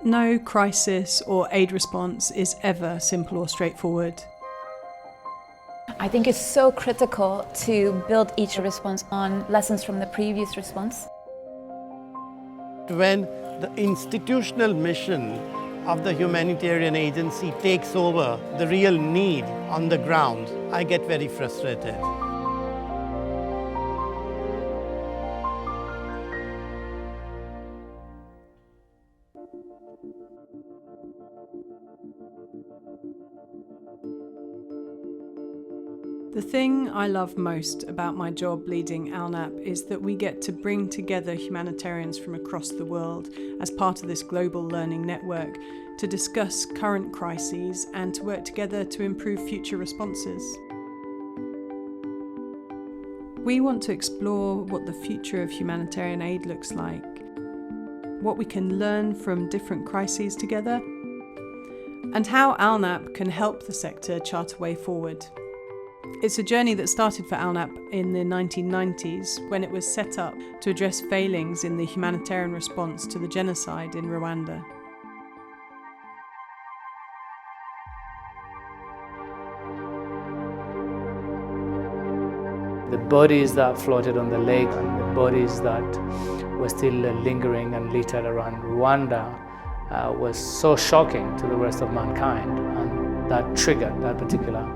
No crisis or aid response is ever simple or straightforward. I think it's so critical to build each response on lessons from the previous response. When the institutional mission of the humanitarian agency takes over the real need on the ground, I get very frustrated. The thing I love most about my job leading ALNAP is that we get to bring together humanitarians from across the world as part of this global learning network to discuss current crises and to work together to improve future responses. We want to explore what the future of humanitarian aid looks like, what we can learn from different crises together, and how ALNAP can help the sector chart a way forward. It's a journey that started for ALNAP in the 1990s when it was set up to address failings in the humanitarian response to the genocide in Rwanda. The bodies that floated on the lake and the bodies that were still lingering and littered around Rwanda was so shocking to the rest of mankind, and that triggered that particular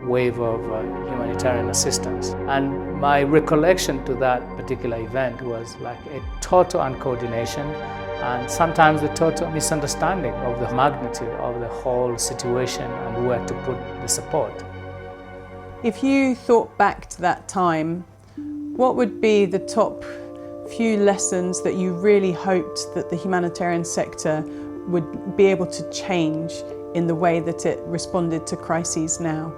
wave of humanitarian assistance. And my recollection to that particular event was like a total uncoordination and sometimes a total misunderstanding of the magnitude of the whole situation and where to put the support. If you thought back to that time, what would be the top few lessons that you really hoped that the humanitarian sector would be able to change in the way that it responded to crises now?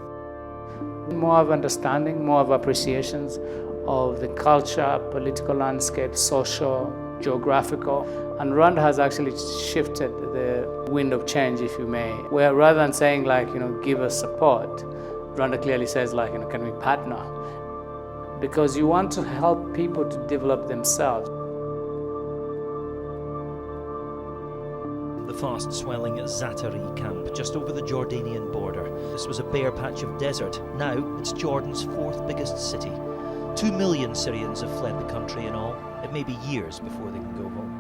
More of understanding, more of appreciations of the culture, political landscape, social, geographical. And Rwanda has actually shifted the wind of change, if you may, where rather than saying like, give us support, Rwanda clearly says like, can we partner? Because you want to help people to develop themselves. The fast-swelling Zaatari camp just over the Jordanian border. This was a bare patch of desert. Now it's Jordan's fourth biggest city. 2 million Syrians have fled the country in all. It may be years before they can go home.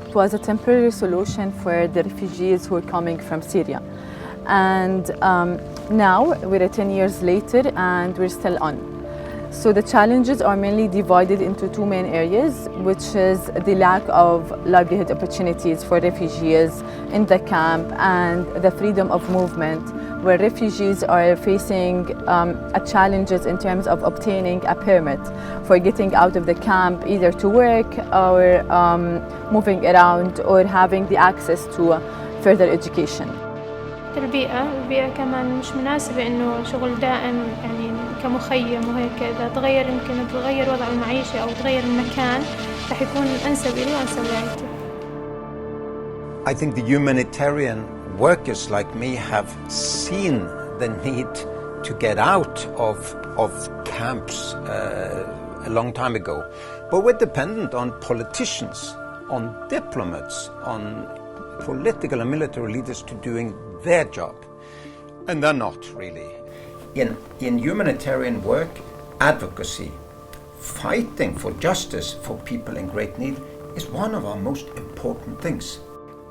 It was a temporary solution for the refugees who are coming from Syria. And now we're 10 years later and we're still on. So the challenges are mainly divided into two main areas, which is the lack of livelihood opportunities for refugees in the camp and the freedom of movement, where refugees are facing challenges in terms of obtaining a permit for getting out of the camp, either to work or moving around or having the access to further education. البيئة كمان مش مناسبة إنه شغل دائم يعني كمخيم وهيك. إذا تغير يمكن تغير وضع المعيشة أو تغير المكان رح يكون أنسب لي وأنسب لعائلتي. I think the humanitarian workers like me have seen the need to get out of camps a long time ago. But we're dependent on politicians, on diplomats, on political and military leaders to doing their job. And they're not really. In humanitarian work, advocacy, fighting for justice for people in great need is one of our most important things.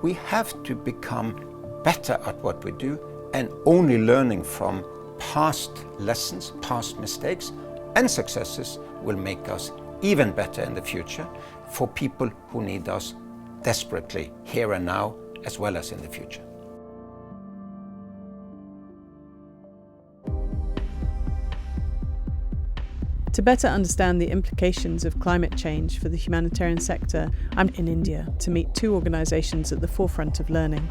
We have to become better at what we do, and only learning from past lessons, past mistakes and successes will make us even better in the future for people who need us desperately here and now as well as in the future. To better understand the implications of climate change for the humanitarian sector, I'm in India to meet two organisations at the forefront of learning.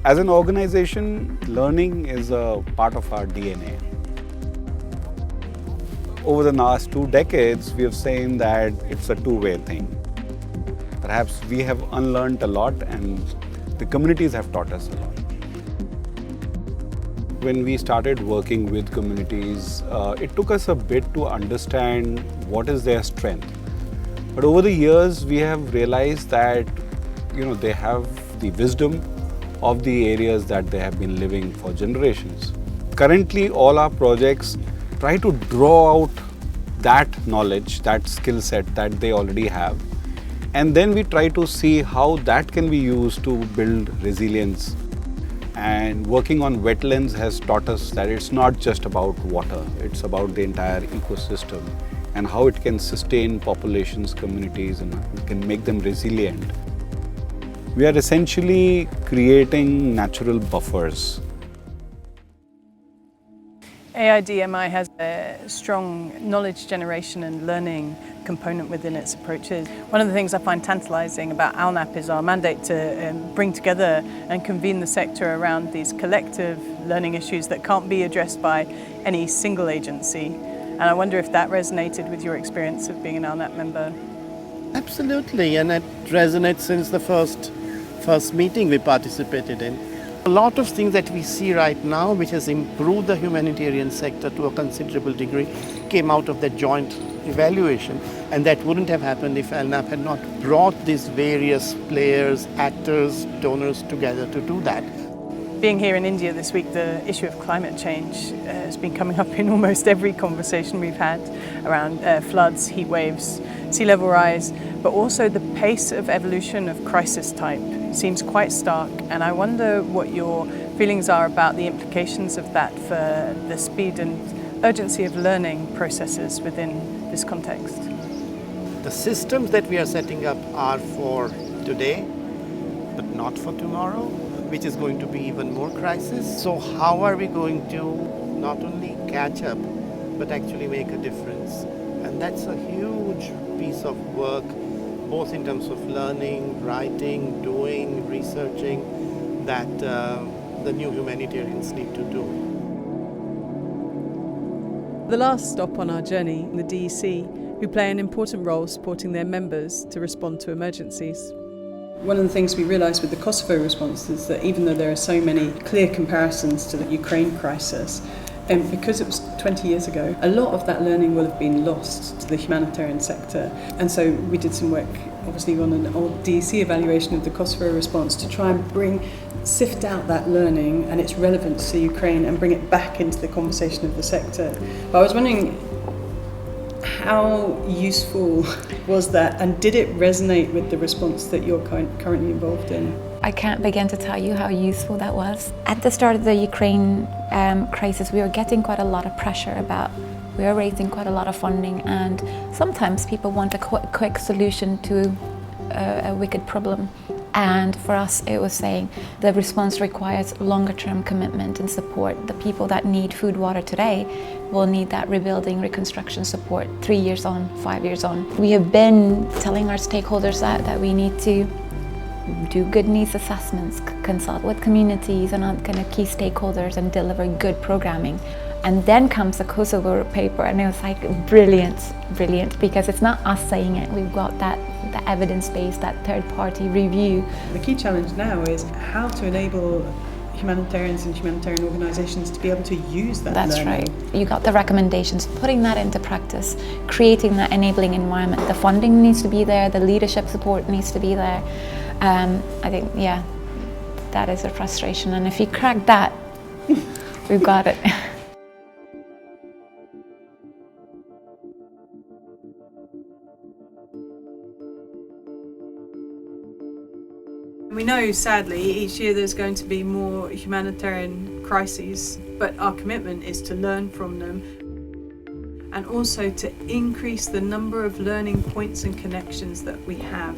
As an organisation, learning is a part of our DNA. Over the last 2 decades, we have seen that it's a two-way thing. Perhaps we have unlearned a lot and the communities have taught us a lot. When we started working with communities, it took us a bit to understand what is their strength, But over the years, we have realized that, they have the wisdom of the areas that they have been living for generations. Currently, all our projects try to draw out that knowledge, that skill set that they already have. And then we try to see how that can be used to build resilience. And working on wetlands has taught us that it's not just about water, it's about the entire ecosystem and how it can sustain populations, communities, and can make them resilient. We are essentially creating natural buffers. AIDMI has a strong knowledge generation and learning component within its approaches. One of the things I find tantalising about ALNAP is our mandate to bring together and convene the sector around these collective learning issues that can't be addressed by any single agency. And I wonder if that resonated with your experience of being an ALNAP member. Absolutely, and it resonates since the first meeting we participated in. A lot of things that we see right now, which has improved the humanitarian sector to a considerable degree, came out of that joint evaluation, and that wouldn't have happened if ALNAP had not brought these various players, actors, donors together to do that. Being here in India this week, the issue of climate change has been coming up in almost every conversation we've had around floods, heat waves, sea level rise, but also the pace of evolution of crisis type seems quite stark, and I wonder what your feelings are about the implications of that for the speed and urgency of learning processes within this context. The systems that we are setting up are for today, but not for tomorrow, which is going to be even more crisis. So how are we going to not only catch up, but actually make a difference? And that's a huge piece of work, both in terms of learning, writing, doing, researching, that the new humanitarians need to do. The last stop on our journey, the DEC, who play an important role supporting their members to respond to emergencies. One of the things we realised with the Kosovo response is that even though there are so many clear comparisons to the Ukraine crisis, and because it was 20 years ago, a lot of that learning will have been lost to the humanitarian sector. And so we did some work, obviously, on an old DEC evaluation of the Kosovo response to try and sift out that learning and its relevance to Ukraine and bring it back into the conversation of the sector. But I was wondering, how useful was that, and did it resonate with the response that you're currently involved in? I can't begin to tell you how useful that was. At the start of the Ukraine crisis, we were getting quite a lot of pressure we were raising quite a lot of funding, and sometimes people want a quick solution to a wicked problem. And for us, it was saying the response requires longer-term commitment and support. The people that need food, water today will need that rebuilding, reconstruction support 3 years on, 5 years on. We have been telling our stakeholders that we need to do good needs assessments, consult with communities and kind of key stakeholders, and deliver good programming. And then comes the Kosovo paper, and it was like brilliant, because it's not us saying it. We've got the evidence base, that third-party review. The key challenge now is how to enable humanitarians and humanitarian organisations to be able to use that That's learning. right. You got the recommendations, putting that into practice, creating that enabling environment. The funding needs to be there, the leadership support needs to be there. I think, yeah, that is a frustration. And if you crack that, we've got it. We know, sadly, each year there's going to be more humanitarian crises, but our commitment is to learn from them and also to increase the number of learning points and connections that we have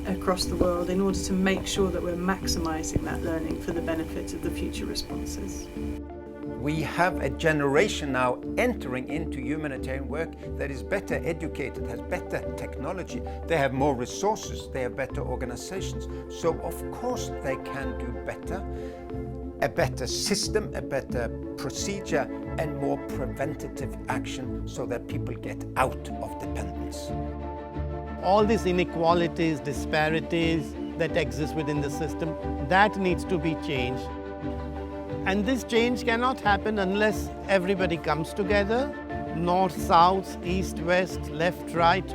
across the world in order to make sure that we're maximising that learning for the benefit of the future responses. We have a generation now entering into humanitarian work that is better educated, has better technology, they have more resources, they have better organizations. So of course they can do better, a better system, a better procedure, and more preventative action so that people get out of dependence. All these inequalities, disparities that exist within the system, that needs to be changed. And this change cannot happen unless everybody comes together, north, south, east, west, left, right,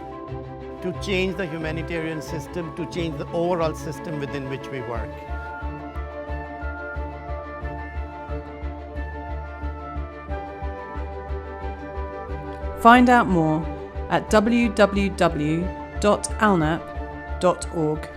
to change the humanitarian system, to change the overall system within which we work. Find out more at www.alnap.org.